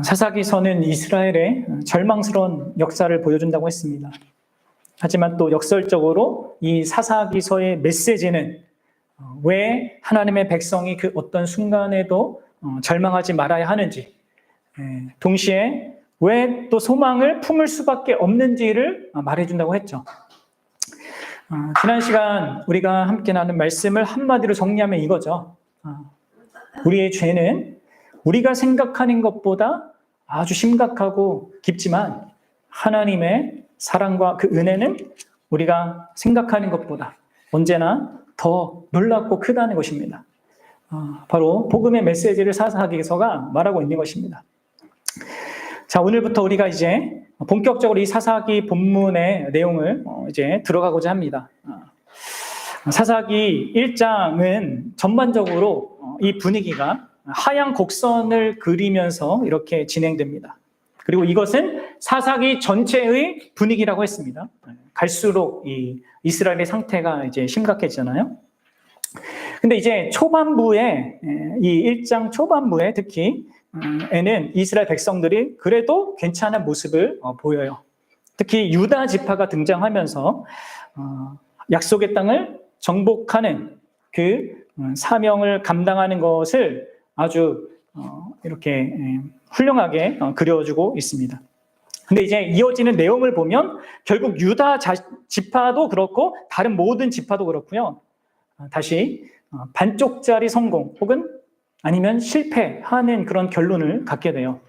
사사기서는 이스라엘의 절망스러운 역사를 보여준다고 했습니다. 하지만 또 역설적으로 이 사사기서의 메시지는 왜 하나님의 백성이 그 어떤 순간에도 절망하지 말아야 하는지, 동시에 왜 또 소망을 품을 수밖에 없는지를 말해준다고 했죠. 지난 시간 우리가 함께 나눈 말씀을 한마디로 정리하면 이거죠. 우리의 죄는 우리가 생각하는 것보다 아주 심각하고 깊지만 하나님의 사랑과 그 은혜는 우리가 생각하는 것보다 언제나 더 놀랍고 크다는 것입니다. 바로 복음의 메시지를 사사기서가 말하고 있는 것입니다. 자, 오늘부터 우리가 이제 본격적으로 이 사사기 본문의 내용을 이제 들어가고자 합니다. 사사기 1장은 전반적으로 이 분위기가 하얀 곡선을 그리면서 이렇게 진행됩니다. 그리고 이것은 사사기 전체의 분위기라고 했습니다. 갈수록 이 이스라엘의 상태가 이제 심각해지잖아요. 근데 이제 초반부에, 이 1장 초반부에 특히 에는 이스라엘 백성들이 그래도 괜찮은 모습을 보여요. 특히 유다 지파가 등장하면서 약속의 땅을 정복하는 그 사명을 감당하는 것을 아주 이렇게 훌륭하게 그려주고 있습니다. 근데 이제 이어지는 내용을 보면 결국 유다 지파도 그렇고 다른 모든 지파도 그렇고요. 다시 반쪽짜리 성공 혹은 아니면 실패하는 그런 결론을 갖게 돼요.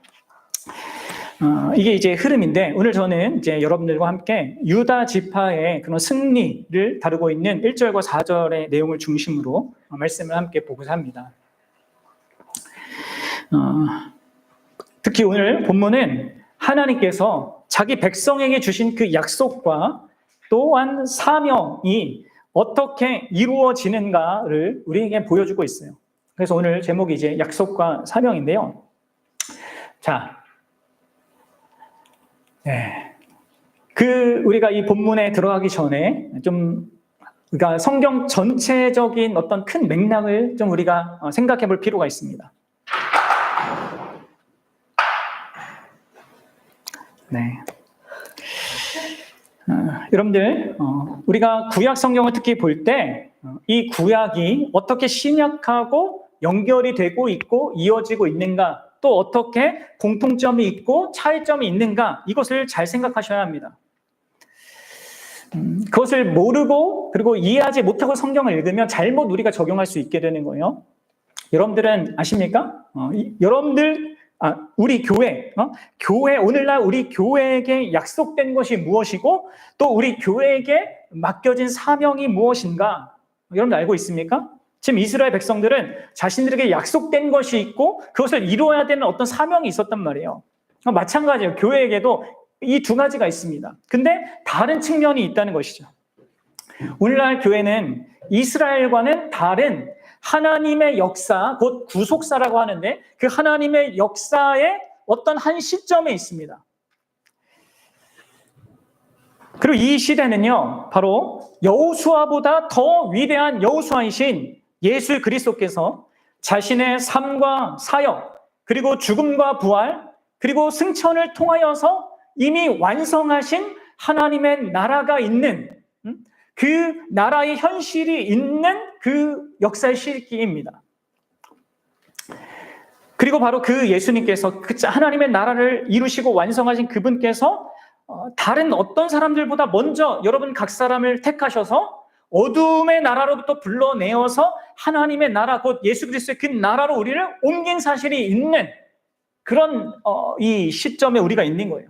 이게 이제 흐름인데 오늘 저는 이제 여러분들과 함께 유다 지파의 그런 승리를 다루고 있는 1절과 4절의 내용을 중심으로 말씀을 함께 보고자 합니다. 특히 오늘 본문은 하나님께서 자기 백성에게 주신 그 약속과 또한 사명이 어떻게 이루어지는가를 우리에게 보여주고 있어요. 그래서 오늘 제목이 이제 약속과 사명인데요. 자, 우리가 이 본문에 들어가기 전에 그러니까 성경 전체적인 어떤 큰 맥락을 좀 우리가 생각해 볼 필요가 있습니다. 여러분들, 우리가 구약 성경을 특히 볼 때 이 구약이 어떻게 신약하고 연결이 되고 있고 이어지고 있는가, 또 어떻게 공통점이 있고 차이점이 있는가, 이것을 잘 생각하셔야 합니다. 그것을 모르고 그리고 이해하지 못하고 성경을 읽으면 잘못 우리가 적용할 수 있게 되는 거예요. 여러분들은 아십니까? 우리 교회, 오늘날 우리 교회에게 약속된 것이 무엇이고 또 우리 교회에게 맡겨진 사명이 무엇인가? 여러분 알고 있습니까? 지금 이스라엘 백성들은 자신들에게 약속된 것이 있고 그것을 이루어야 되는 어떤 사명이 있었단 말이에요. 마찬가지예요. 교회에게도 이 두 가지가 있습니다. 근데 다른 측면이 있다는 것이죠. 오늘날 교회는 이스라엘과는 다른 하나님의 역사, 곧 구속사라고 하는데 그 하나님의 역사의 어떤 한 시점에 있습니다. 그리고 이 시대는요, 바로 여호수아보다 더 위대한 여호수아이신 예수 그리스도께서 자신의 삶과 사역, 그리고 죽음과 부활, 그리고 승천을 통하여서 이미 완성하신 하나님의 나라가 있는, 그 나라의 현실이 있는 그 역사의 시기입니다. 그리고 바로 그 예수님께서 그 하나님의 나라를 이루시고 완성하신 그분께서 다른 어떤 사람들보다 먼저 여러분 각 사람을 택하셔서 어둠의 나라로부터 불러내어서 하나님의 나라, 곧 예수 그리스도의 그 나라로 우리를 옮긴 사실이 있는 그런 이 시점에 우리가 있는 거예요.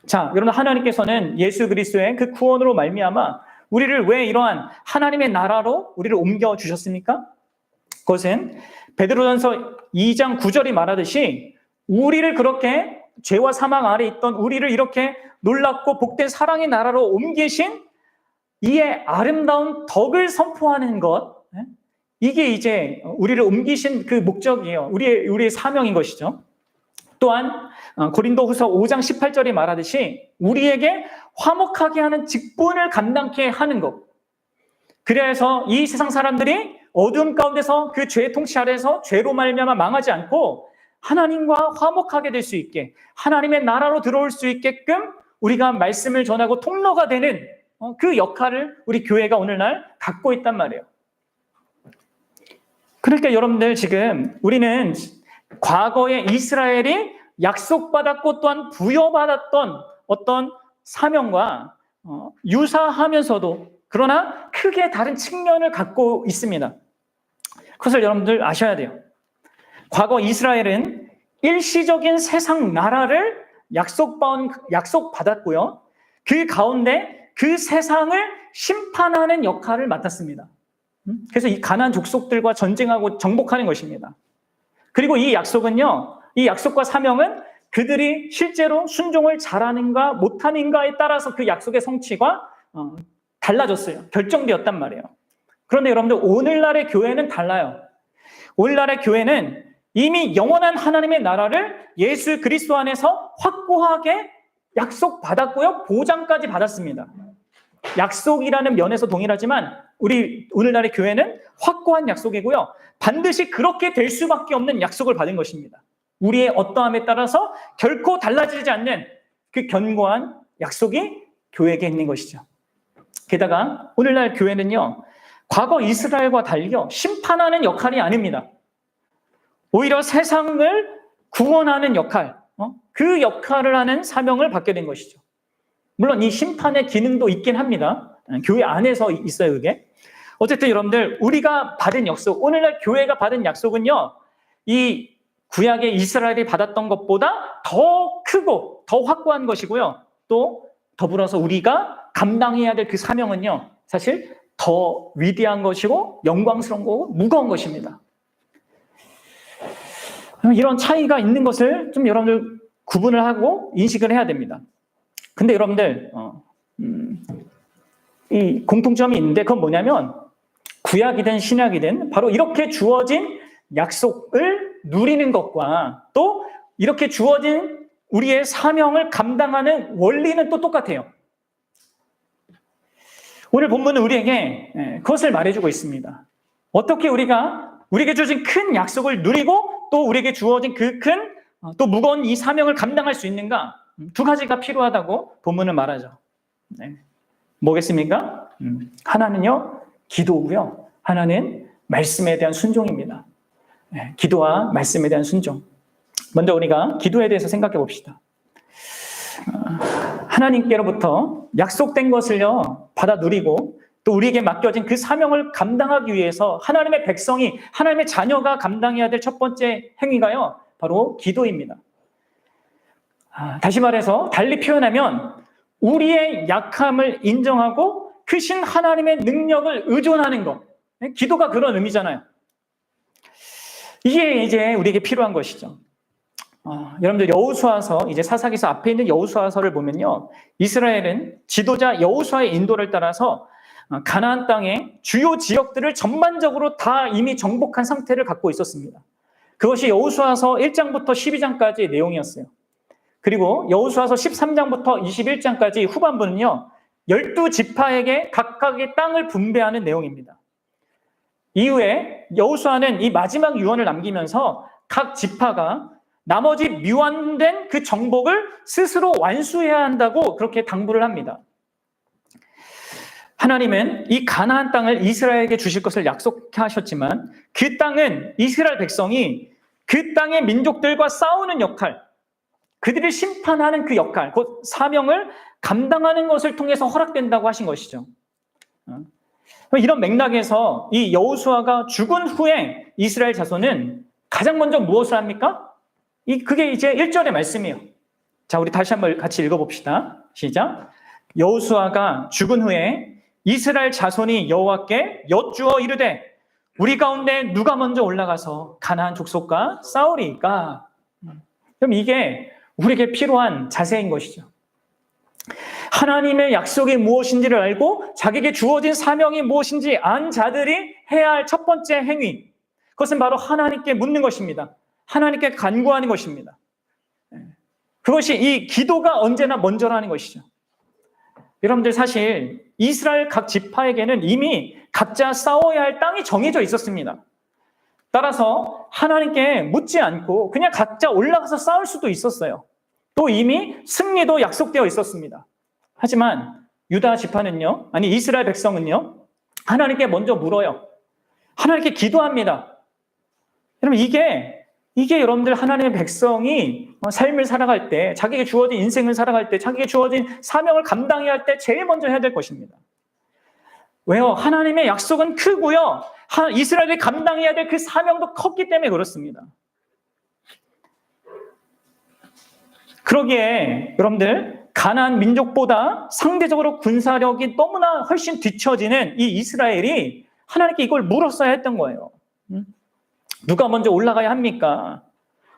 자, 여러분, 하나님께서는 예수 그리스도의 그 구원으로 말미암아 우리를 왜 이러한 하나님의 나라로 우리를 옮겨 주셨습니까? 그것은 베드로전서 2장 9절이 말하듯이 우리를 그렇게 죄와 사망 아래 있던 우리를 이렇게 놀랍고 복된 사랑의 나라로 옮기신 이의 아름다운 덕을 선포하는 것, 이게 이제 우리를 옮기신 그 목적이에요. 우리의 사명인 것이죠. 또한 고린도후서 5장 18절이 말하듯이 우리에게 화목하게 하는 직분을 감당케 하는 것. 그래서 이 세상 사람들이 어두움 가운데서 그 죄의 통치 아래서 죄로 말미암아 망하지 않고 하나님과 화목하게 될 수 있게, 하나님의 나라로 들어올 수 있게끔 우리가 말씀을 전하고 통로가 되는 그 역할을 우리 교회가 오늘날 갖고 있단 말이에요. 그러니까 여러분들, 지금 우리는 과거에 이스라엘이 약속받았고 또한 부여받았던 어떤 사명과 유사하면서도 그러나 크게 다른 측면을 갖고 있습니다. 그것을 여러분들 아셔야 돼요. 과거 이스라엘은 일시적인 세상 나라를 약속받았고요. 그 가운데 그 세상을 심판하는 역할을 맡았습니다. 그래서 이 가나안 족속들과 전쟁하고 정복하는 것입니다. 그리고 이 약속은요, 이 약속과 사명은 그들이 실제로 순종을 잘하는가 못하는가에 따라서 그 약속의 성취가 달라졌어요. 결정되었단 말이에요. 그런데 여러분들, 오늘날의 교회는 달라요. 오늘날의 교회는 이미 영원한 하나님의 나라를 예수 그리스도 안에서 확고하게 약속받았고요, 보장까지 받았습니다. 약속이라는 면에서 동일하지만 우리 오늘날의 교회는 확고한 약속이고요, 반드시 그렇게 될 수밖에 없는 약속을 받은 것입니다. 우리의 어떠함에 따라서 결코 달라지지 않는 그 견고한 약속이 교회에게 있는 것이죠. 게다가 오늘날 교회는요, 과거 이스라엘과 달리요, 심판하는 역할이 아닙니다. 오히려 세상을 구원하는 역할, 그 역할을 하는 사명을 받게 된 것이죠. 물론 이 심판의 기능도 있긴 합니다. 교회 안에서 있어요, 그게. 어쨌든 여러분들, 우리가 받은 약속, 오늘날 교회가 받은 약속은요, 이 구약의 이스라엘이 받았던 것보다 더 크고 더 확고한 것이고요. 또 더불어서 우리가 감당해야 될 그 사명은요, 사실 더 위대한 것이고 영광스러운 거고 무거운 것입니다. 이런 차이가 있는 것을 좀 여러분들 구분을 하고 인식을 해야 됩니다. 근데 여러분들, 이 공통점이 있는데 그건 뭐냐면, 구약이든 신약이든 바로 이렇게 주어진 약속을 누리는 것과 또 이렇게 주어진 우리의 사명을 감당하는 원리는 또 똑같아요. 오늘 본문은 우리에게 그것을 말해주고 있습니다. 어떻게 우리에게 주어진 큰 약속을 누리고 또 우리에게 주어진 그 큰 또 무거운 이 사명을 감당할 수 있는가? 두 가지가 필요하다고 본문은 말하죠. 네. 뭐겠습니까? 하나는요, 기도고요, 하나는 말씀에 대한 순종입니다. 네, 기도와 말씀에 대한 순종. 먼저 우리가 기도에 대해서 생각해 봅시다. 하나님께로부터 약속된 것을요, 받아 누리고 또 우리에게 맡겨진 그 사명을 감당하기 위해서 하나님의 백성이, 하나님의 자녀가 감당해야 될 첫 번째 행위가요, 바로 기도입니다. 다시 말해서, 달리 표현하면 우리의 약함을 인정하고 크신 하나님의 능력을 의존하는 것. 기도가 그런 의미잖아요. 이게 이제 우리에게 필요한 것이죠. 여러분들, 여호수아서, 이제 사사기서 앞에 있는 여호수아서를 보면요, 이스라엘은 지도자 여호수아의 인도를 따라서 가나안 땅의 주요 지역들을 전반적으로 다 이미 정복한 상태를 갖고 있었습니다. 그것이 여호수아서 1장부터 12장까지의 내용이었어요. 그리고 여호수아서 13장부터 21장까지 후반부는요, 12지파에게 각각의 땅을 분배하는 내용입니다. 이후에 여호수아는 이 마지막 유언을 남기면서 각 지파가 나머지 미완된 그 정복을 스스로 완수해야 한다고 그렇게 당부를 합니다. 하나님은 이 가나안 땅을 이스라엘에게 주실 것을 약속하셨지만 그 땅은 이스라엘 백성이 그 땅의 민족들과 싸우는 역할, 그들을 심판하는 그 역할, 곧 사명을 감당하는 것을 통해서 허락된다고 하신 것이죠. 이런 맥락에서 이 여호수아가 죽은 후에 이스라엘 자손은 가장 먼저 무엇을 합니까? 그게 이제 1절의 말씀이에요. 자, 우리 다시 한번 같이 읽어봅시다. 시작. 여호수아가 죽은 후에 이스라엘 자손이 여호와께 여쭈어 이르되 우리 가운데 누가 먼저 올라가서 가나안 족속과 싸우리이까? 그럼 이게 우리에게 필요한 자세인 것이죠. 하나님의 약속이 무엇인지를 알고 자기에게 주어진 사명이 무엇인지 안 자들이 해야 할 첫 번째 행위, 그것은 바로 하나님께 묻는 것입니다. 하나님께 간구하는 것입니다. 그것이 이 기도가 언제나 먼저라는 것이죠. 여러분들, 사실 이스라엘 각 지파에게는 이미 각자 싸워야 할 땅이 정해져 있었습니다. 따라서 하나님께 묻지 않고 그냥 각자 올라가서 싸울 수도 있었어요. 또 이미 승리도 약속되어 있었습니다. 하지만 유다 지파는요, 아니 이스라엘 백성은요, 하나님께 먼저 물어요. 하나님께 기도합니다. 여러분, 이게 여러분들 하나님의 백성이 삶을 살아갈 때, 자기에게 주어진 인생을 살아갈 때, 자기에게 주어진 사명을 감당해야 할 때 제일 먼저 해야 될 것입니다. 왜요? 하나님의 약속은 크고요. 이스라엘이 감당해야 될 그 사명도 컸기 때문에 그렇습니다. 그러기에 여러분들, 가나안 민족보다 상대적으로 군사력이 너무나 훨씬 뒤처지는 이 이스라엘이 하나님께 이걸 물었어야 했던 거예요. 누가 먼저 올라가야 합니까?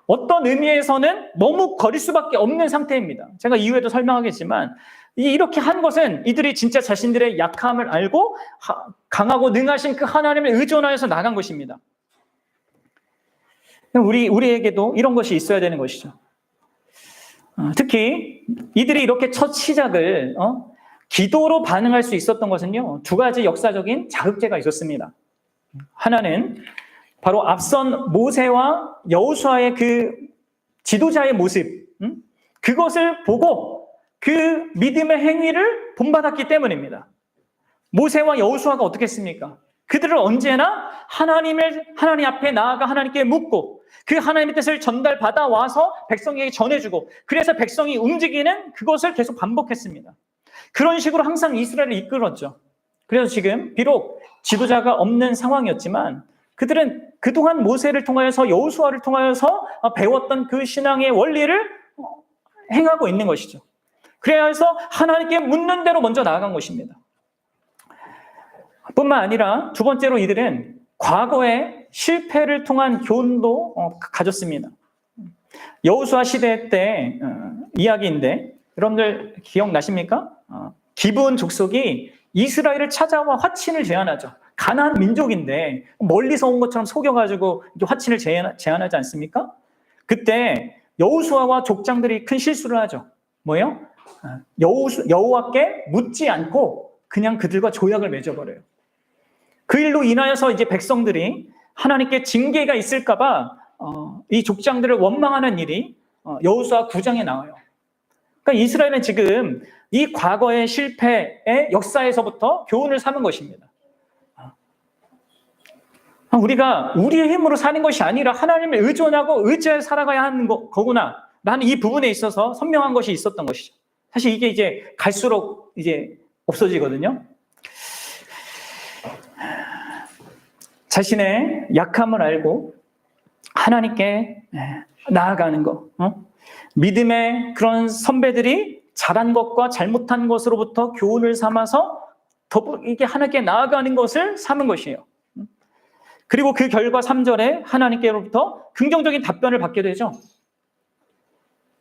어떤 의미에서는 너무 거릴 수밖에 없는 상태입니다. 제가 이후에도 설명하겠지만 이렇게 한 것은 이들이 진짜 자신들의 약함을 알고 강하고 능하신 그 하나님을 의존하여서 나간 것입니다. 우리에게도 이런 것이 있어야 되는 것이죠. 특히 이들이 이렇게 첫 시작을 기도로 반응할 수 있었던 것은요, 두 가지 역사적인 자극제가 있었습니다. 하나는 바로 앞선 모세와 여호수아의 그 지도자의 모습, 그것을 보고 그 믿음의 행위를 본받았기 때문입니다. 모세와 여호수아가 어떻게 했습니까? 그들은 언제나 하나님 앞에 나아가 하나님께 묻고 그 하나님의 뜻을 전달받아 와서 백성에게 전해주고, 그래서 백성이 움직이는 그것을 계속 반복했습니다. 그런 식으로 항상 이스라엘을 이끌었죠. 그래서 지금 비록 지도자가 없는 상황이었지만 그들은 그동안 모세를 통하여서 여호수아를 통하여서 배웠던 그 신앙의 원리를 행하고 있는 것이죠. 그래서 하나님께 묻는 대로 먼저 나아간 것입니다. 뿐만 아니라 두 번째로 이들은 과거의 실패를 통한 교훈도 가졌습니다. 여호수아 시대 때 이야기인데 여러분들 기억나십니까? 기브온 족속이 이스라엘을 찾아와 화친을 제안하죠. 가나안 민족인데 멀리서 온 것처럼 속여가지고 화친을 제안하지 않습니까? 그때 여호수아와 족장들이 큰 실수를 하죠. 뭐예요? 여호와께 묻지 않고 그냥 그들과 조약을 맺어버려요. 그 일로 인하여서 이제 백성들이 하나님께 징계가 있을까봐 이 족장들을 원망하는 일이 여호수아 9장에 나와요. 그러니까 이스라엘은 지금 이 과거의 실패의 역사에서부터 교훈을 삼은 것입니다. 우리가 우리의 힘으로 사는 것이 아니라 하나님을 의존하고 의지해 살아가야 하는 거구나 라는 이 부분에 있어서 선명한 것이 있었던 것이죠. 사실 이게 이제 갈수록 이제 없어지거든요. 자신의 약함을 알고 하나님께 나아가는 것, 믿음의 그런 선배들이 잘한 것과 잘못한 것으로부터 교훈을 삼아서 이게 하나님께 나아가는 것을 삼은 것이에요. 그리고 그 결과 3절에 하나님께로부터 긍정적인 답변을 받게 되죠.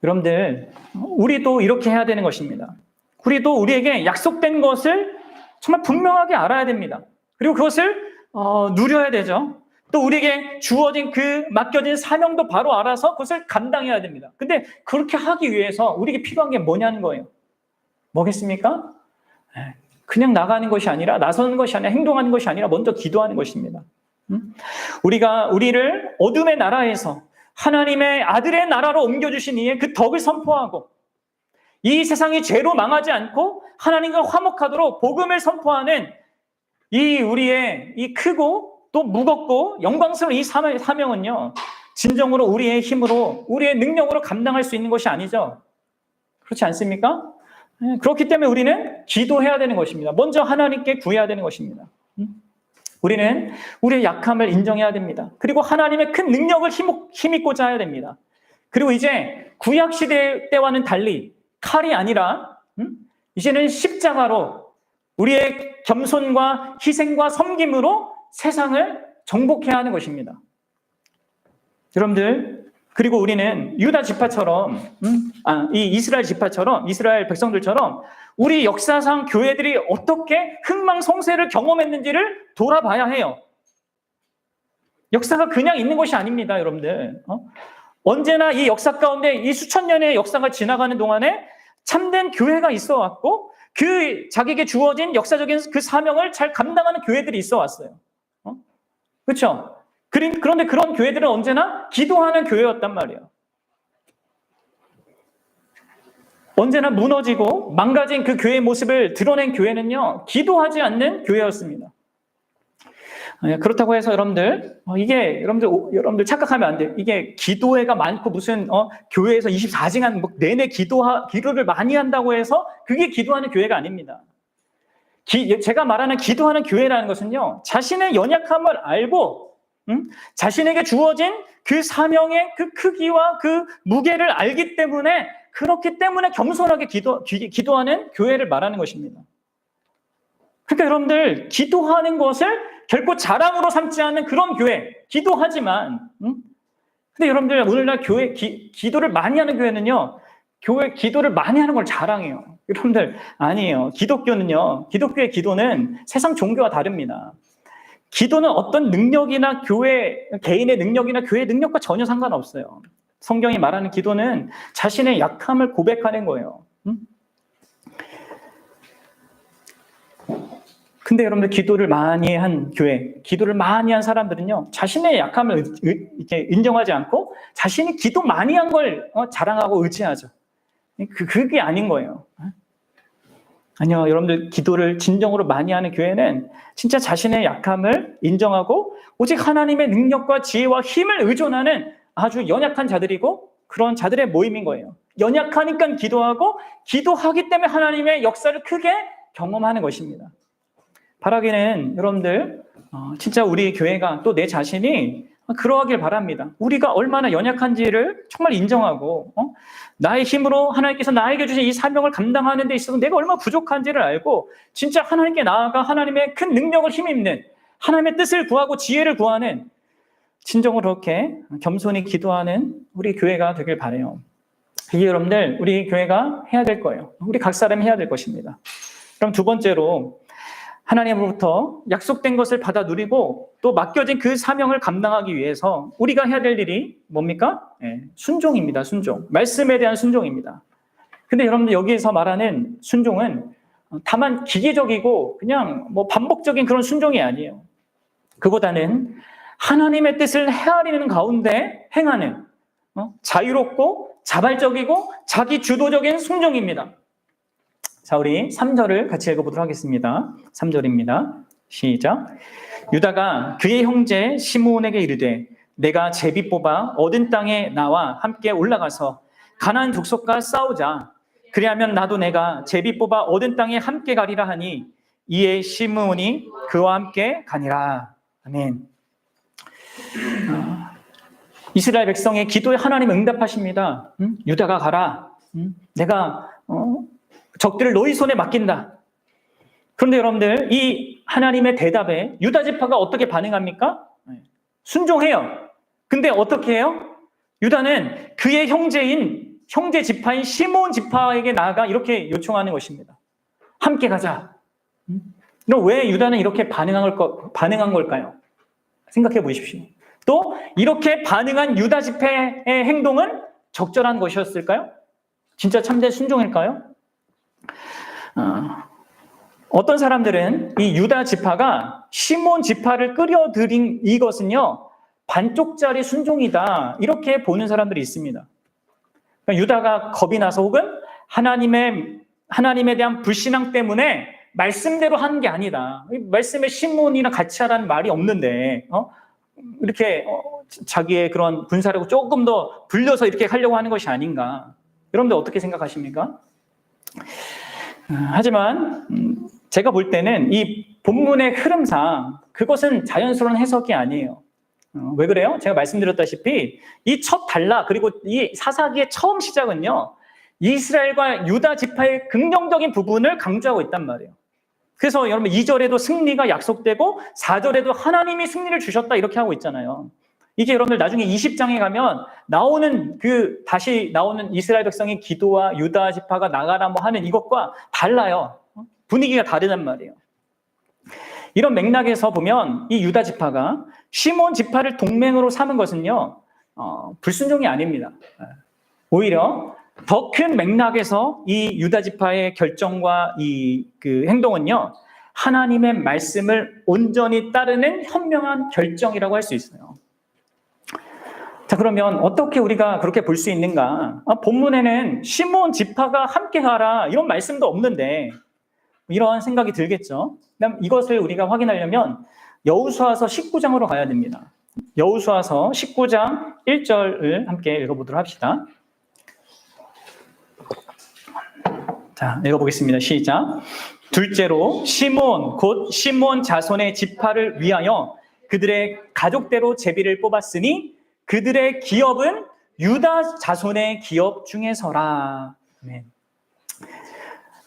여러분들, 우리도 이렇게 해야 되는 것입니다. 우리도 우리에게 약속된 것을 정말 분명하게 알아야 됩니다. 그리고 그것을 누려야 되죠. 또 우리에게 주어진 그 맡겨진 사명도 바로 알아서 그것을 감당해야 됩니다. 근데 그렇게 하기 위해서 우리에게 필요한 게 뭐냐는 거예요. 뭐겠습니까? 그냥 나가는 것이 아니라, 나서는 것이 아니라, 행동하는 것이 아니라 먼저 기도하는 것입니다. 우리가 우리를 어둠의 나라에서 하나님의 아들의 나라로 옮겨주신 이의 그 덕을 선포하고 이 세상이 죄로 망하지 않고 하나님과 화목하도록 복음을 선포하는 이 우리의 이 크고 또 무겁고 영광스러운 이 사명은요, 진정으로 우리의 힘으로, 우리의 능력으로 감당할 수 있는 것이 아니죠. 그렇지 않습니까? 그렇기 때문에 우리는 기도해야 되는 것입니다. 먼저 하나님께 구해야 되는 것입니다. 우리는 우리의 약함을 인정해야 됩니다. 그리고 하나님의 큰 능력을 힘입고자 해야 됩니다. 그리고 이제 구약시대 때와는 달리 칼이 아니라 이제는 십자가로 우리의 겸손과 희생과 섬김으로 세상을 정복해야 하는 것입니다. 여러분들, 그리고 우리는 유다 지파처럼, 이 이스라엘 지파처럼, 이스라엘 백성들처럼 우리 역사상 교회들이 어떻게 흥망성쇠를 경험했는지를 돌아봐야 해요. 역사가 그냥 있는 것이 아닙니다, 여러분들. 언제나 이 역사 가운데 이 수천 년의 역사가 지나가는 동안에 참된 교회가 있어 왔고 그 자기에게 주어진 역사적인 그 사명을 잘 감당하는 교회들이 있어 왔어요. 그렇죠? 그런데 그런 교회들은 언제나 기도하는 교회였단 말이에요. 언제나 무너지고 망가진 그 교회의 모습을 드러낸 교회는요, 기도하지 않는 교회였습니다. 그렇다고 해서 이게 여러분들 착각하면 안 돼요. 이게 기도회가 많고 무슨 교회에서 24시간 내내 기도를 많이 한다고 해서 그게 기도하는 교회가 아닙니다. 제가 말하는 기도하는 교회라는 것은요, 자신의 연약함을 알고 자신에게 주어진 그 사명의 그 크기와 그 무게를 알기 때문에, 그렇기 때문에 겸손하게 기도하는 교회를 말하는 것입니다. 그러니까 여러분들, 기도하는 것을 결코 자랑으로 삼지 않는 그런 교회, 기도하지만, 근데 여러분들, 오늘날 기도를 많이 하는 교회는요, 기도를 많이 하는 걸 자랑해요. 여러분들, 아니에요. 기독교의 기도는 세상 종교와 다릅니다. 기도는 어떤 능력이나 개인의 능력이나 교회의 능력과 전혀 상관없어요. 성경이 말하는 기도는 자신의 약함을 고백하는 거예요. 근데 여러분들, 기도를 많이 한 교회, 기도를 많이 한 사람들은요, 자신의 약함을 이렇게 인정하지 않고 자신이 기도 많이 한 걸 자랑하고 의지하죠. 그게 아닌 거예요. 아니요, 여러분들, 기도를 진정으로 많이 하는 교회는 진짜 자신의 약함을 인정하고 오직 하나님의 능력과 지혜와 힘을 의존하는 아주 연약한 자들이고, 그런 자들의 모임인 거예요. 연약하니까 기도하고, 기도하기 때문에 하나님의 역사를 크게 경험하는 것입니다. 바라기는 여러분들, 진짜 우리 교회가 또 내 자신이 그러하길 바랍니다. 우리가 얼마나 연약한지를 정말 인정하고, 나의 힘으로 하나님께서 나에게 주신 이 사명을 감당하는 데 있어서 내가 얼마나 부족한지를 알고, 진짜 하나님께 나아가 하나님의 큰 능력을 힘입는, 하나님의 뜻을 구하고 지혜를 구하는, 진정으로 그렇게 겸손히 기도하는 우리 교회가 되길 바라요. 이게 여러분들, 우리 교회가 해야 될 거예요. 우리 각 사람이 해야 될 것입니다. 그럼 두 번째로, 하나님으로부터 약속된 것을 받아 누리고 또 맡겨진 그 사명을 감당하기 위해서 우리가 해야 될 일이 뭡니까? 순종입니다. 순종. 말씀에 대한 순종입니다. 근데 여러분들, 여기에서 말하는 순종은 다만 기계적이고 그냥 반복적인 그런 순종이 아니에요. 그보다는 하나님의 뜻을 헤아리는 가운데 행하는 자유롭고 자발적이고 자기 주도적인 순종입니다. 자, 우리 3절을 같이 읽어보도록 하겠습니다. 3절입니다. 시작. 유다가 그의 형제 시므온에게 이르되, 내가 제비 뽑아 얻은 땅에 나와 함께 올라가서 가나안 족속과 싸우자. 그리하면 나도 내가 제비 뽑아 얻은 땅에 함께 가리라 하니, 이에 시므온이 그와 함께 가니라. 아멘. 이스라엘 백성의 기도에 하나님 응답하십니다. 유다가 가라. 내가 적들을 너희 손에 맡긴다. 그런데 여러분들, 이 하나님의 대답에 유다 지파가 어떻게 반응합니까? 순종해요. 근데 어떻게 해요? 유다는 그의 형제 지파인 시므온 지파에게 나아가 이렇게 요청하는 것입니다. 함께 가자. 그럼 왜 유다는 이렇게 반응한 걸까요? 생각해 보십시오. 또 이렇게 반응한 유다 지파의 행동은 적절한 것이었을까요? 진짜 참된 순종일까요? 어떤 사람들은 이 유다 지파가 시므온 지파를 끌어들인 이것은요, 반쪽짜리 순종이다, 이렇게 보는 사람들이 있습니다. 그러니까 유다가 겁이 나서 혹은 하나님에 대한 불신앙 때문에 말씀대로 하는 게 아니다. 말씀에 시므온이랑 같이 하라는 말이 없는데 이렇게 자기의 그런 군사력을 조금 더 불려서 이렇게 하려고 하는 것이 아닌가. 여러분들 어떻게 생각하십니까? 하지만 제가 볼 때는 이 본문의 흐름상 그것은 자연스러운 해석이 아니에요. 왜 그래요? 제가 말씀드렸다시피 이 첫 단락, 그리고 이 사사기의 처음 시작은요, 이스라엘과 유다 지파의 긍정적인 부분을 강조하고 있단 말이에요. 그래서 여러분 2절에도 승리가 약속되고 4절에도 하나님이 승리를 주셨다, 이렇게 하고 있잖아요. 이게 여러분들 나중에 20장에 가면 다시 나오는 이스라엘 백성의 기도와 유다 지파가 나가라 하는 이것과 달라요. 분위기가 다르단 말이에요. 이런 맥락에서 보면 이 유다 지파가 시므온 지파를 동맹으로 삼은 것은요, 불순종이 아닙니다. 오히려 더 큰 맥락에서 이 유다 지파의 결정과 그 행동은요, 하나님의 말씀을 온전히 따르는 현명한 결정이라고 할 수 있어요. 자, 그러면 어떻게 우리가 그렇게 볼 수 있는가? 본문에는 시몬 지파가 함께하라 이런 말씀도 없는데 이러한 생각이 들겠죠. 그럼 이것을 우리가 확인하려면 여호수아서 19장으로 가야 됩니다. 여호수아서 19장 1절을 함께 읽어보도록 합시다. 자, 읽어보겠습니다. 시작. 둘째로 시몬 곧 시몬 자손의 지파를 위하여 그들의 가족대로 제비를 뽑았으니 그들의 기업은 유다 자손의 기업 중에서라. 네.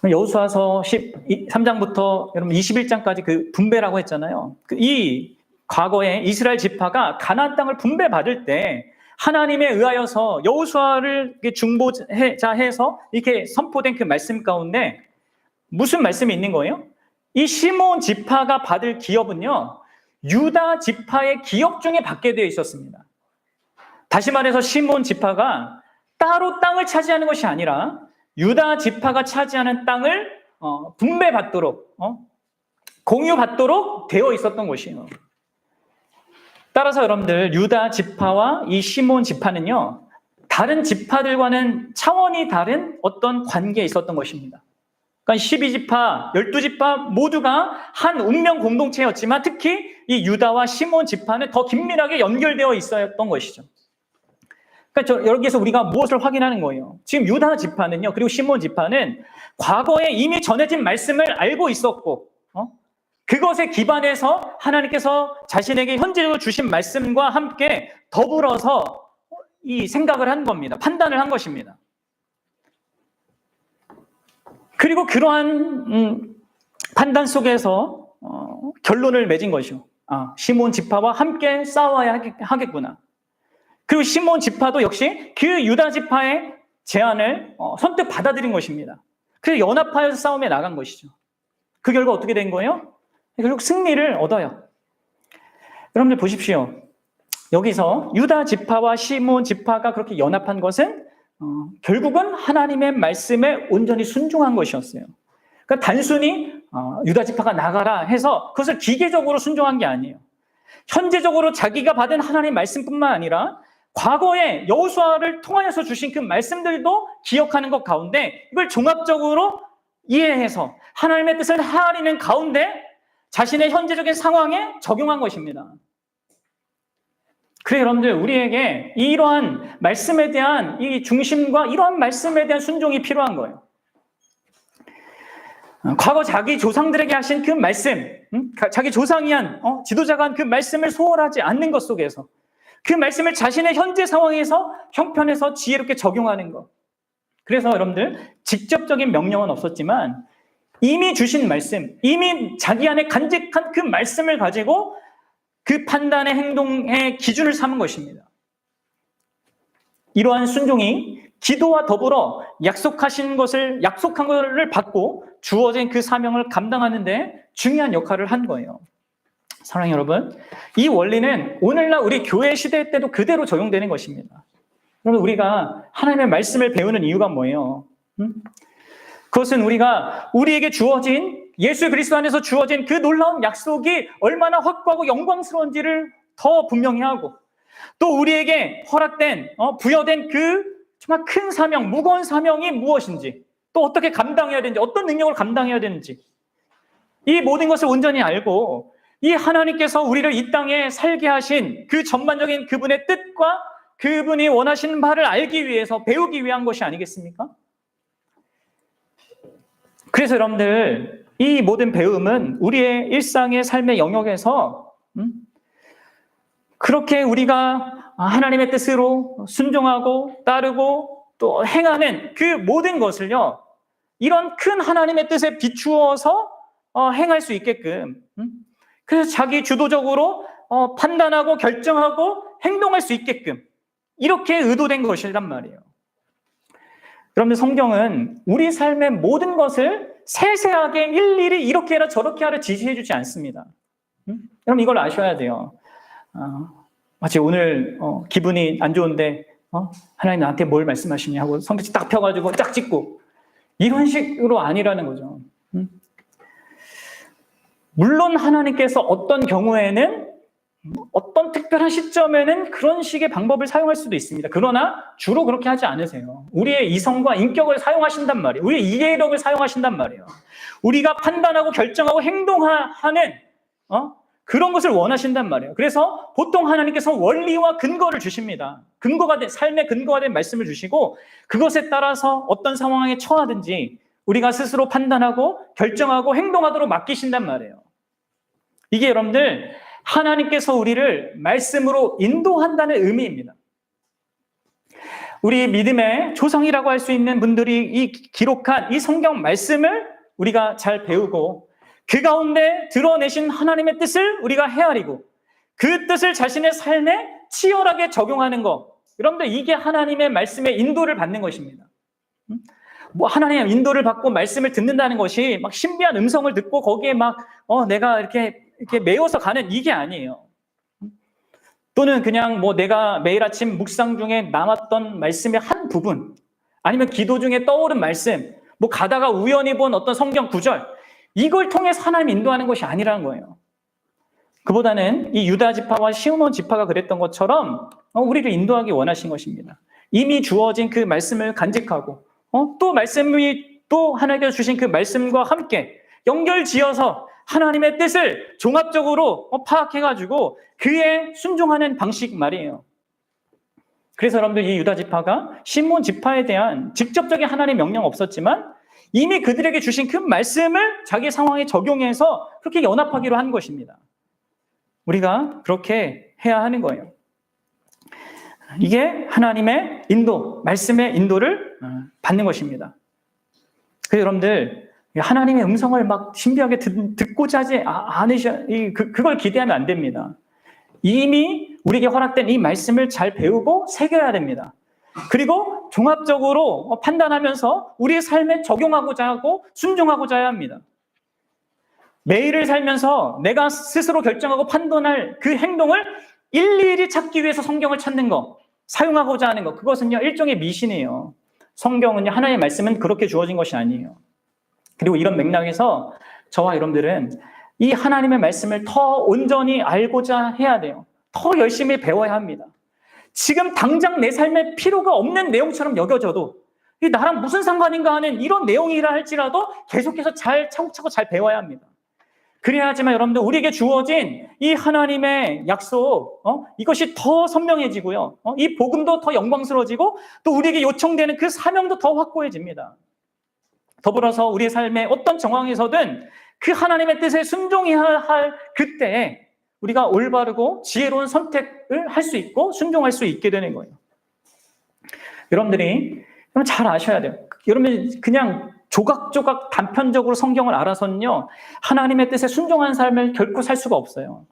여호수아서 13장부터 여러분 21장까지 그 분배라고 했잖아요. 이 과거에 이스라엘 지파가 가나안 땅을 분배받을 때 하나님에 의하여서 여호수아를 중보자 해서 이렇게 선포된 그 말씀 가운데 무슨 말씀이 있는 거예요? 이 시몬 지파가 받을 기업은요, 유다 지파의 기업 중에 받게 되어 있었습니다. 다시 말해서 시몬 지파가 따로 땅을 차지하는 것이 아니라 유다 지파가 차지하는 땅을 분배받도록 공유받도록 되어 있었던 것이에요. 따라서 여러분들 유다 지파와 이 시몬 지파는요, 다른 지파들과는 차원이 다른 어떤 관계에 있었던 것입니다. 그러니까 12지파, 12지파 모두가 한 운명 공동체였지만 특히 이 유다와 시몬 지파는 더 긴밀하게 연결되어 있었던 것이죠. 그러니까 여기서 우리가 무엇을 확인하는 거예요? 지금 유다 지파는요, 그리고 시몬 지파는 과거에 이미 전해진 말씀을 알고 있었고, 그것에 기반해서 하나님께서 자신에게 현재적으로 주신 말씀과 함께 더불어서 이 생각을 한 겁니다. 판단을 한 것입니다. 그리고 그러한 판단 속에서 결론을 맺은 것이죠. 시몬 지파와 함께 싸워야 하겠구나. 그리고 시몬 지파도 역시 그 유다 지파의 제안을 선뜻 받아들인 것입니다. 그래서 연합하여서 싸움에 나간 것이죠. 그 결과 어떻게 된 거예요? 결국 승리를 얻어요. 여러분들 보십시오. 여기서 유다 지파와 시몬 지파가 그렇게 연합한 것은 결국은 하나님의 말씀에 온전히 순종한 것이었어요. 그러니까 단순히 유다 지파가 나가라 해서 그것을 기계적으로 순종한 게 아니에요. 현재적으로 자기가 받은 하나님의 말씀뿐만 아니라 과거에 여호수아를 통하여서 주신 그 말씀들도 기억하는 것 가운데 이걸 종합적으로 이해해서 하나님의 뜻을 헤아리는 가운데 자신의 현재적인 상황에 적용한 것입니다. 그래 여러분들, 우리에게 이러한 말씀에 대한 이 중심과 이러한 말씀에 대한 순종이 필요한 거예요. 과거 자기 조상들에게 하신 그 말씀, 자기 조상이 한 지도자가 한 그 말씀을 소홀하지 않는 것 속에서 그 말씀을 자신의 현재 상황에서 형편에서 지혜롭게 적용하는 것. 그래서 여러분들, 직접적인 명령은 없었지만 이미 주신 말씀, 이미 자기 안에 간직한 그 말씀을 가지고 그 판단의 행동의 기준을 삼은 것입니다. 이러한 순종이 기도와 더불어 약속한 것을 받고 주어진 그 사명을 감당하는 데 중요한 역할을 한 거예요. 사랑하는 여러분, 이 원리는 오늘날 우리 교회 시대 때도 그대로 적용되는 것입니다. 그러면 우리가 하나님의 말씀을 배우는 이유가 뭐예요? 그것은 우리에게 주어진 예수 그리스도 안에서 주어진 그 놀라운 약속이 얼마나 확고하고 영광스러운지를 더 분명히 하고, 또 우리에게 허락된 부여된 그 정말 큰 사명, 무거운 사명이 무엇인지, 또 어떻게 감당해야 되는지, 어떤 능력을 감당해야 되는지, 이 모든 것을 온전히 알고 이 하나님께서 우리를 이 땅에 살게 하신 그 전반적인 그분의 뜻과 그분이 원하시는 바를 알기 위해서 배우기 위한 것이 아니겠습니까? 그래서 여러분들, 이 모든 배움은 우리의 일상의 삶의 영역에서 그렇게 우리가 하나님의 뜻으로 순종하고 따르고 또 행하는 그 모든 것을요, 이런 큰 하나님의 뜻에 비추어서 행할 수 있게끔, 그래서 자기 주도적으로 판단하고 결정하고 행동할 수 있게끔 이렇게 의도된 것이란 말이에요. 그런데 성경은 우리 삶의 모든 것을 세세하게 일일이 이렇게 해라 저렇게 하라 지시해 주지 않습니다. 여러분, 이걸 아셔야 돼요. 마치 오늘 기분이 안 좋은데 하나님 나한테 뭘 말씀하시냐 하고 성경책 딱 펴가지고 딱 찍고 이런 식으로 아니라는 거죠. 물론 하나님께서 어떤 경우에는 어떤 특별한 시점에는 그런 식의 방법을 사용할 수도 있습니다. 그러나 주로 그렇게 하지 않으세요. 우리의 이성과 인격을 사용하신단 말이에요. 우리의 이해력을 사용하신단 말이에요. 우리가 판단하고 결정하고 행동하는 그런 것을 원하신단 말이에요. 그래서 보통 하나님께서 원리와 근거를 주십니다. 삶의 근거가 된 말씀을 주시고 그것에 따라서 어떤 상황에 처하든지 우리가 스스로 판단하고 결정하고 행동하도록 맡기신단 말이에요. 이게 여러분들 하나님께서 우리를 말씀으로 인도한다는 의미입니다. 우리 믿음의 조상이라고 할 수 있는 분들이 기록한 이 성경 말씀을 우리가 잘 배우고 그 가운데 드러내신 하나님의 뜻을 우리가 헤아리고 그 뜻을 자신의 삶에 치열하게 적용하는 것. 여러분들 이게 하나님의 말씀의 인도를 받는 것입니다. 하나님의 인도를 받고 말씀을 듣는다는 것이 막 신비한 음성을 듣고 거기에 내가 이렇게 메워서 가는 이게 아니에요. 또는 그냥 내가 매일 아침 묵상 중에 남았던 말씀의 한 부분, 아니면 기도 중에 떠오른 말씀, 가다가 우연히 본 어떤 성경 구절, 이걸 통해서 하나님 인도하는 것이 아니라는 거예요. 그보다는 이 유다 지파와 시므온 지파가 그랬던 것처럼 우리를 인도하기 원하신 것입니다. 이미 주어진 그 말씀을 간직하고 또 말씀이 또 하나님께서 주신 그 말씀과 함께 연결지어서 하나님의 뜻을 종합적으로 파악해가지고 그에 순종하는 방식 말이에요. 그래서 여러분들 이 유다 지파가 시므온 지파에 대한 직접적인 하나님의 명령 없었지만 이미 그들에게 주신 그 말씀을 자기 상황에 적용해서 그렇게 연합하기로 한 것입니다. 우리가 그렇게 해야 하는 거예요. 이게 하나님의 인도, 말씀의 인도를 받는 것입니다. 그래서 여러분들 하나님의 음성을 막 신비하게 듣고자 하지 그걸 기대하면 안 됩니다. 이미 우리에게 허락된 이 말씀을 잘 배우고 새겨야 됩니다. 그리고 종합적으로 판단하면서 우리의 삶에 적용하고자 하고 순종하고자 해야 합니다. 매일을 살면서 내가 스스로 결정하고 판단할 그 행동을 일일이 찾기 위해서 성경을 찾는 것, 사용하고자 하는 것, 그것은요 일종의 미신이에요. 성경은요, 하나님의 말씀은 그렇게 주어진 것이 아니에요. 그리고 이런 맥락에서 저와 여러분들은 이 하나님의 말씀을 더 온전히 알고자 해야 돼요. 더 열심히 배워야 합니다. 지금 당장 내 삶에 필요가 없는 내용처럼 여겨져도 이 나랑 무슨 상관인가 하는 이런 내용이라 할지라도 계속해서 차곡차곡 잘 배워야 합니다. 그래야지만 여러분들 우리에게 주어진 이 하나님의 약속 이것이 더 선명해지고요. 이 복음도 더 영광스러워지고 또 우리에게 요청되는 그 사명도 더 확고해집니다. 더불어서 우리의 삶의 어떤 정황에서든 그 하나님의 뜻에 순종해야 할 그때에 우리가 올바르고 지혜로운 선택을 할 수 있고 순종할 수 있게 되는 거예요. 여러분들이 잘 아셔야 돼요. 여러분 그냥 조각조각 단편적으로 성경을 알아서는요 하나님의 뜻에 순종한 삶을 결코 살 수가 없어요.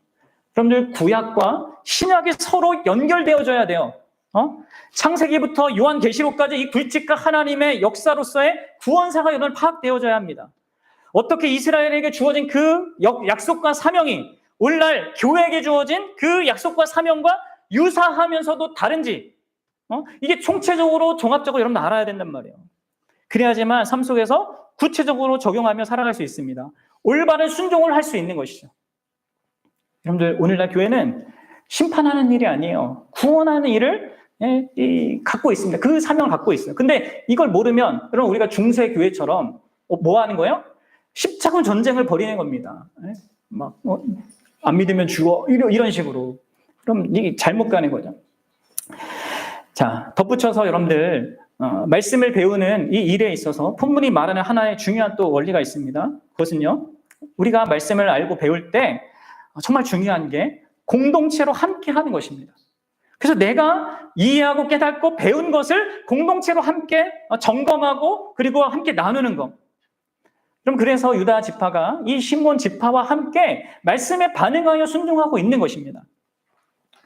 여러분들 구약과 신약이 서로 연결되어져야 돼요. 창세기부터 요한계시록까지 이 굵직한 하나님의 역사로서의 구원사가 여러분 파악되어져야 합니다. 어떻게 이스라엘에게 주어진 그 약속과 사명이 오늘날 교회에게 주어진 그 약속과 사명과 유사하면서도 다른지 이게 총체적으로 종합적으로 여러분 알아야 된단 말이에요. 그래야지만 삶 속에서 구체적으로 적용하며 살아갈 수 있습니다. 올바른 순종을 할 수 있는 것이죠. 여러분들 오늘날 교회는 심판하는 일이 아니에요. 구원하는 일을 갖고 있습니다. 그 사명을 갖고 있어요. 근데 이걸 모르면 여러분 우리가 중세 교회처럼 뭐 하는 거예요? 십자군 전쟁을 벌이는 겁니다. 안 믿으면 죽어 이런 식으로. 그럼 이게 잘못 가는 거죠. 자, 덧붙여서 여러분들 말씀을 배우는 이 일에 있어서 본문이 말하는 하나의 중요한 또 원리가 있습니다. 그것은요, 우리가 말씀을 알고 배울 때 정말 중요한 게 공동체로 함께 하는 것입니다. 그래서 내가 이해하고 깨닫고 배운 것을 공동체로 함께 점검하고 그리고 함께 나누는 것. 그럼 그래서 유다 지파가 이 시므온 지파와 함께 말씀에 반응하여 순종하고 있는 것입니다.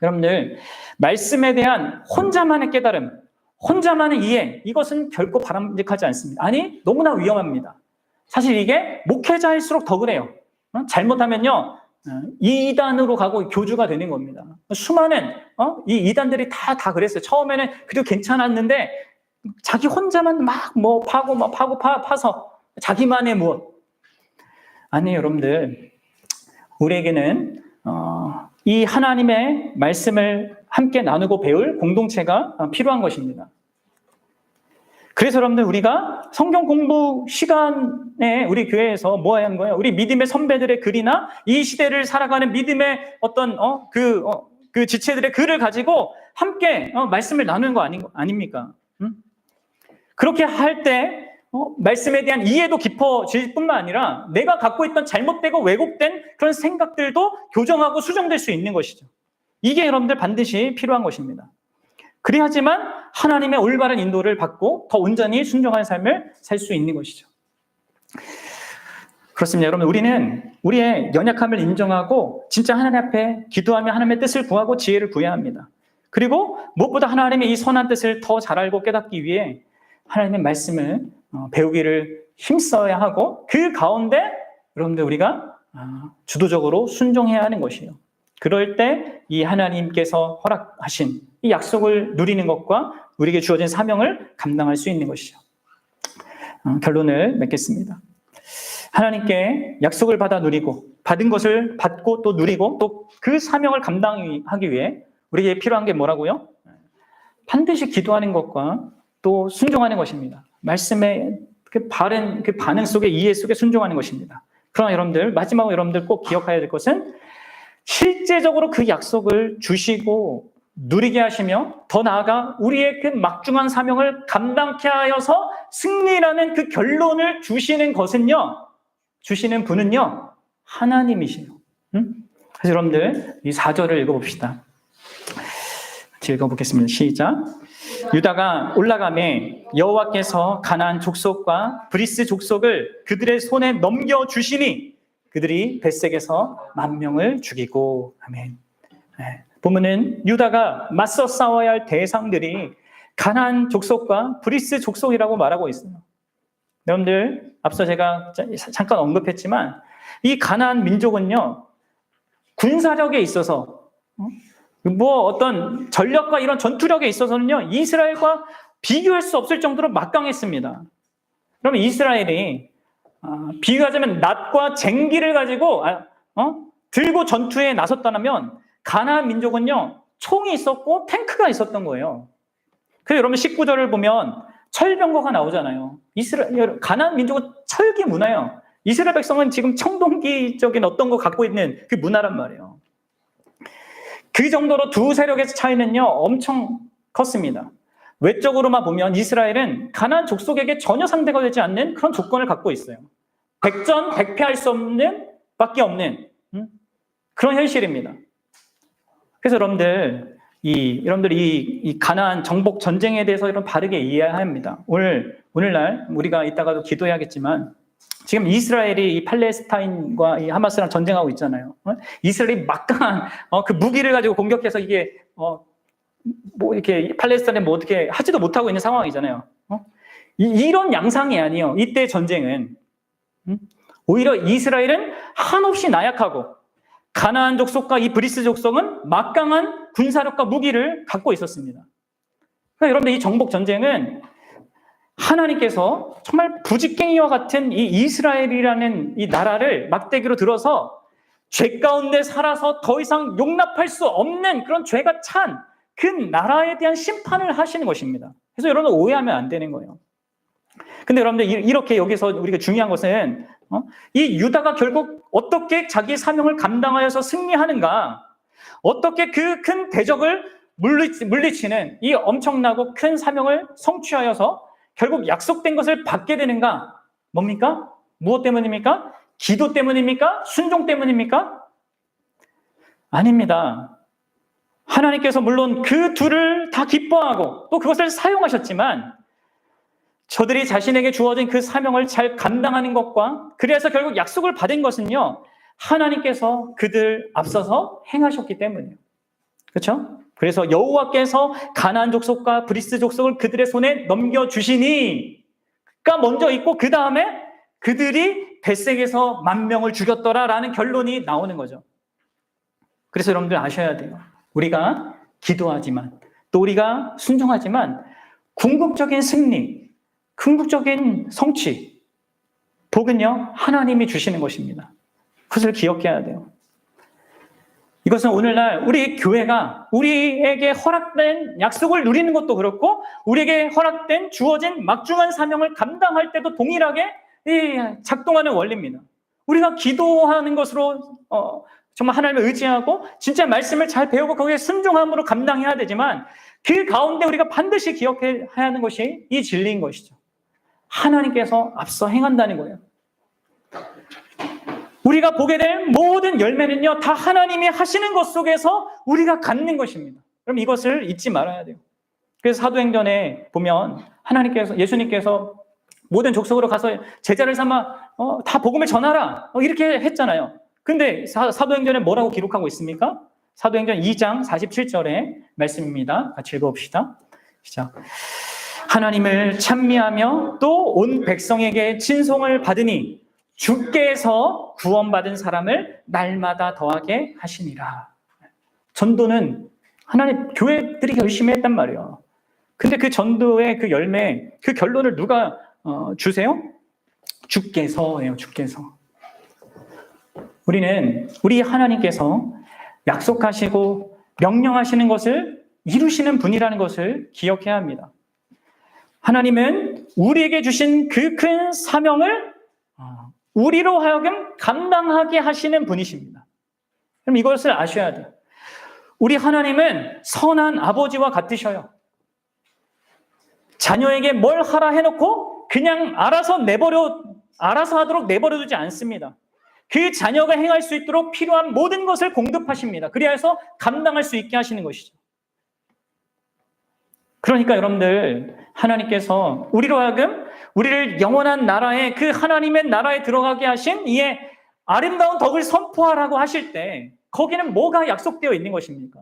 여러분들 말씀에 대한 혼자만의 깨달음, 혼자만의 이해, 이것은 결코 바람직하지 않습니다. 아니, 너무나 위험합니다. 사실 이게 목회자일수록 더 그래요. 잘못하면요 이단으로 가고 교주가 되는 겁니다. 수많은 이 이단들이 다 그랬어요. 처음에는 그래도 괜찮았는데 자기 혼자만 막 파서 자기만의 무엇. 아니 여러분들 우리에게는 이 하나님의 말씀을 함께 나누고 배울 공동체가 필요한 것입니다. 그래서 여러분들 우리가 성경 공부 시간에 우리 교회에서 뭐 하는 거예요? 우리 믿음의 선배들의 글이나 이 시대를 살아가는 믿음의 어떤 그 지체들의 글을 가지고 함께 말씀을 나누는 거 아닙니까? 그렇게 할 때 말씀에 대한 이해도 깊어질 뿐만 아니라 내가 갖고 있던 잘못되고 왜곡된 그런 생각들도 교정하고 수정될 수 있는 것이죠. 이게 여러분들 반드시 필요한 것입니다. 그래야지만 하나님의 올바른 인도를 받고 더 온전히 순종하는 삶을 살 수 있는 것이죠. 그렇습니다. 여러분, 우리는 우리의 연약함을 인정하고 진짜 하나님 앞에 기도하며 하나님의 뜻을 구하고 지혜를 구해야 합니다. 그리고 무엇보다 하나님의 이 선한 뜻을 더 잘 알고 깨닫기 위해 하나님의 말씀을 배우기를 힘써야 하고 그 가운데 여러분들 우리가 주도적으로 순종해야 하는 것이에요. 그럴 때 이 하나님께서 허락하신 이 약속을 누리는 것과 우리에게 주어진 사명을 감당할 수 있는 것이죠. 결론을 맺겠습니다. 하나님께 약속을 받아 누리고 받은 것을 받고 또 누리고 또 그 사명을 감당하기 위해 우리에게 필요한 게 뭐라고요? 반드시 기도하는 것과 또 순종하는 것입니다. 말씀의 그 바른 그 반응 속에 이해 속에 순종하는 것입니다. 그러나 여러분들 마지막으로 여러분들 꼭 기억해야 될 것은 실제적으로 그 약속을 주시고 누리게 하시며 더 나아가 우리의 그 막중한 사명을 감당케 하여서 승리라는 그 결론을 주시는 것은요, 주시는 분은요, 하나님이시요. 그래서 여러분들 이 4절을 읽어봅시다. 같이 읽어보겠습니다. 시작. 유다가 올라가매 여호와께서 가나안 족속과 브리스 족속을 그들의 손에 넘겨주시니 그들이 벳색에서 10,000명을 죽이고. 아멘. 보면은 유다가 맞서 싸워야 할 대상들이 가나안 족속과 브리스 족속이라고 말하고 있어요. 여러분들 앞서 제가 잠깐 언급했지만 이 가나안 민족은요 군사력에 있어서 뭐 어떤 전력과 이런 전투력에 있어서는요 이스라엘과 비교할 수 없을 정도로 막강했습니다. 그러면 이스라엘이 비유하자면 낫과 쟁기를 가지고 들고 전투에 나섰다면 가나안 민족은요 총이 있었고 탱크가 있었던 거예요. 그래서 여러분 19절을 보면 철병거가 나오잖아요. 가나안 민족은 철기 문화예요. 이스라엘 백성은 지금 청동기적인 어떤 거 갖고 있는 그 문화란 말이에요. 그 정도로 두 세력의 차이는요 엄청 컸습니다. 외적으로만 보면 이스라엘은 가나안 족속에게 전혀 상대가 되지 않는 그런 조건을 갖고 있어요. 백전백패할 수 없는 밖에 없는 그런 현실입니다. 그래서 여러분들 이 가나안 정복 전쟁에 대해서 여러분 바르게 이해해야 합니다. 오늘날 우리가 이따가도 기도해야겠지만 지금 이스라엘이 이 팔레스타인과 이 하마스랑 전쟁하고 있잖아요. 이스라엘이 막강한 그 무기를 가지고 공격해서 이게 뭐 이렇게 팔레스타인에 뭐 어떻게 하지도 못하고 있는 상황이잖아요. 이런 양상이 아니에요. 이때 전쟁은 오히려 이스라엘은 한없이 나약하고 가나안 족속과 이 브리스 족속은 막강한 군사력과 무기를 갖고 있었습니다. 그러니까 여러분들 이 정복 전쟁은 하나님께서 정말 부직갱이와 같은 이 이스라엘이라는 이 나라를 막대기로 들어서 죄 가운데 살아서 더 이상 용납할 수 없는 그런 죄가 찬 그 나라에 대한 심판을 하시는 것입니다. 그래서 여러분 오해하면 안 되는 거예요. 근데 여러분들 이렇게 여기서 우리가 중요한 것은 이 유다가 결국 어떻게 자기 사명을 감당하여서 승리하는가, 어떻게 그 큰 대적을 물리치는 이 엄청나고 큰 사명을 성취하여서 결국 약속된 것을 받게 되는가? 뭡니까? 무엇 때문입니까? 기도 때문입니까? 순종 때문입니까? 아닙니다. 하나님께서 물론 그 둘을 다 기뻐하고 또 그것을 사용하셨지만 저들이 자신에게 주어진 그 사명을 잘 감당하는 것과 그래서 결국 약속을 받은 것은요 하나님께서 그들 앞서서 행하셨기 때문이에요. 그렇죠? 그래서 여호와께서 가나안 족속과 브리스 족속을 그들의 손에 넘겨주시니가 먼저 있고 그 다음에 그들이 벳색에서 10,000명을 죽였더라라는 결론이 나오는 거죠. 그래서 여러분들 아셔야 돼요. 우리가 기도하지만 또 우리가 순종하지만 궁극적인 승리, 궁극적인 성취, 복은요 하나님이 주시는 것입니다. 그것을 기억해야 돼요. 이것은 오늘날 우리 교회가 우리에게 허락된 약속을 누리는 것도 그렇고 우리에게 허락된 주어진 막중한 사명을 감당할 때도 동일하게 작동하는 원리입니다. 우리가 기도하는 것으로 정말 하나님을 의지하고 진짜 말씀을 잘 배우고 거기에 순종함으로 감당해야 되지만 그 가운데 우리가 반드시 기억해야 하는 것이 이 진리인 것이죠. 하나님께서 앞서 행한다는 거예요. 우리가 보게 될 모든 열매는요, 다 하나님이 하시는 것 속에서 우리가 갖는 것입니다. 그럼 이것을 잊지 말아야 돼요. 그래서 사도행전에 보면 예수님께서 모든 족속으로 가서 제자를 삼아 다 복음을 전하라 이렇게 했잖아요. 근데 사도행전에 뭐라고 기록하고 있습니까? 사도행전 2장 47절의 말씀입니다. 같이 읽어봅시다. 시작. 하나님을 찬미하며 또 온 백성에게 친송을 받으니 주께서 구원받은 사람을 날마다 더하게 하시니라. 전도는 하나님 교회들이 열심히 했단 말이에요. 근데 그 전도의 그 열매, 그 결론을 누가 주세요? 주께서예요. 주께서. 우리 하나님께서 약속하시고 명령하시는 것을 이루시는 분이라는 것을 기억해야 합니다. 하나님은 우리에게 주신 그 큰 사명을 우리로 하여금 감당하게 하시는 분이십니다. 그럼 이것을 아셔야 돼요. 우리 하나님은 선한 아버지와 같으셔요. 자녀에게 뭘 하라 해놓고 그냥 알아서 하도록 내버려두지 않습니다. 그 자녀가 행할 수 있도록 필요한 모든 것을 공급하십니다. 그리하여서 감당할 수 있게 하시는 것이죠. 그러니까 여러분들, 하나님께서 우리로 하여금 우리를 영원한 나라에, 그 하나님의 나라에 들어가게 하신 이의 아름다운 덕을 선포하라고 하실 때 거기는 뭐가 약속되어 있는 것입니까?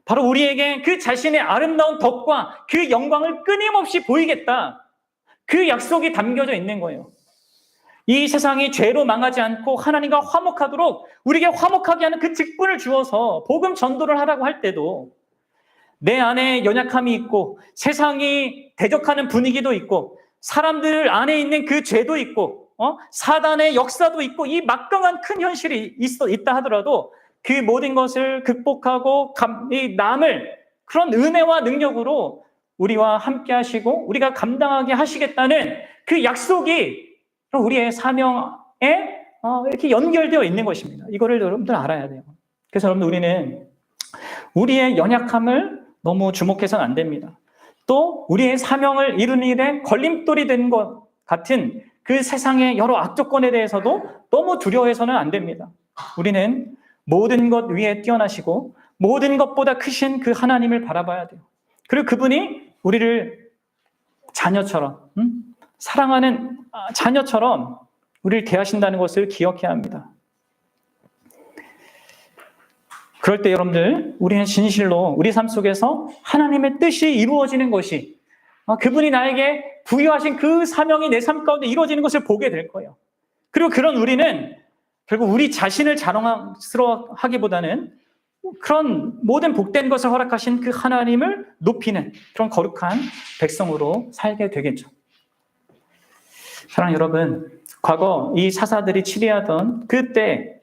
바로 우리에게 그 자신의 아름다운 덕과 그 영광을 끊임없이 보이겠다, 그 약속이 담겨져 있는 거예요. 이 세상이 죄로 망하지 않고 하나님과 화목하도록 우리에게 화목하게 하는 그 직분을 주어서 복음 전도를 하라고 할 때도 내 안에 연약함이 있고 세상이 대적하는 분위기도 있고 사람들 안에 있는 그 죄도 있고 사단의 역사도 있고 이 막강한 큰 현실이 있다 하더라도 그 모든 것을 극복하고 남을 그런 은혜와 능력으로 우리와 함께 하시고 우리가 감당하게 하시겠다는 그 약속이 우리의 사명에 이렇게 연결되어 있는 것입니다. 이거를 여러분들 알아야 돼요. 그래서 여러분들, 우리는 우리의 연약함을 너무 주목해서는 안 됩니다. 또 우리의 사명을 이루는 일에 걸림돌이 된 것 같은 그 세상의 여러 악조건에 대해서도 너무 두려워해서는 안 됩니다. 우리는 모든 것 위에 뛰어나시고 모든 것보다 크신 그 하나님을 바라봐야 돼요. 그리고 그분이 우리를 자녀처럼, 사랑하는 자녀처럼 우리를 대하신다는 것을 기억해야 합니다. 그럴 때 여러분들, 우리는 진실로 우리 삶 속에서 하나님의 뜻이 이루어지는 것이, 그분이 나에게 부여하신 그 사명이 내 삶 가운데 이루어지는 것을 보게 될 거예요. 그리고 그런 우리는 결국 우리 자신을 자랑스러워하기보다는 그런 모든 복된 것을 허락하신 그 하나님을 높이는 그런 거룩한 백성으로 살게 되겠죠. 사랑하는 여러분, 과거 이 사사들이 치리하던 그때,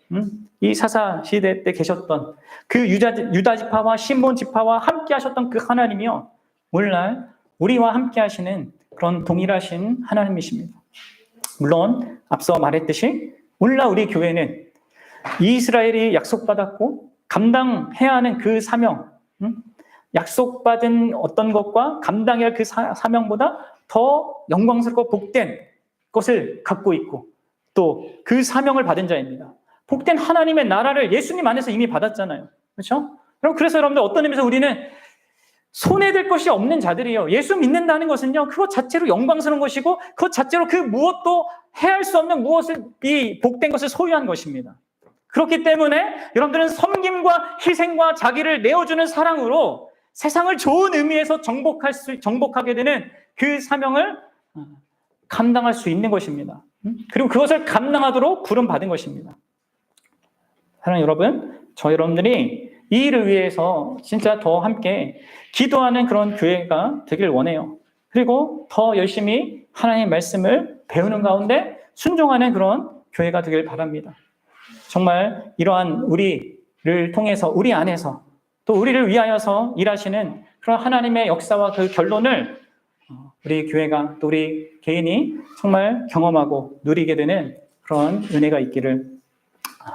이 사사 시대 때 계셨던 그 유다 지파와 시몬 지파와 함께 하셨던 그 하나님이요, 오늘날 우리와 함께 하시는 그런 동일하신 하나님이십니다. 물론 앞서 말했듯이 오늘날 우리 교회는 이스라엘이 약속받았고 감당해야 하는 그 사명, 약속받은 어떤 것과 감당해야 할 그 사명보다 더 영광스럽고 복된 것을 갖고 있고 또 그 사명을 받은 자입니다. 복된 하나님의 나라를 예수님 안에서 이미 받았잖아요. 그렇죠? 그래서 여러분들, 어떤 의미에서 우리는 손해될 것이 없는 자들이에요. 예수 믿는다는 것은요, 그것 자체로 영광스러운 것이고 그것 자체로 그 무엇도 해할 수 없는 이 복된 것을 소유한 것입니다. 그렇기 때문에 여러분들은 섬김과 희생과 자기를 내어주는 사랑으로 세상을 좋은 의미에서 정복하게 되는 그 사명을 감당할 수 있는 것입니다. 그리고 그것을 감당하도록 부름받은 것입니다. 사랑하는 여러분, 여러분들이 이 일을 위해서 진짜 더 함께 기도하는 그런 교회가 되길 원해요. 그리고 더 열심히 하나님의 말씀을 배우는 가운데 순종하는 그런 교회가 되길 바랍니다. 정말 이러한 우리 통해서 우리 안에서 또 우리를 위하여서 일하시는 그런 하나님의 역사와 그 결론을 우리 교회가 또 우리 개인이 정말 경험하고 누리게 되는 그런 은혜가 있기를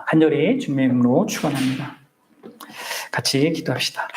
간절히 주님의 이름으로 축원합니다. 같이 기도합시다.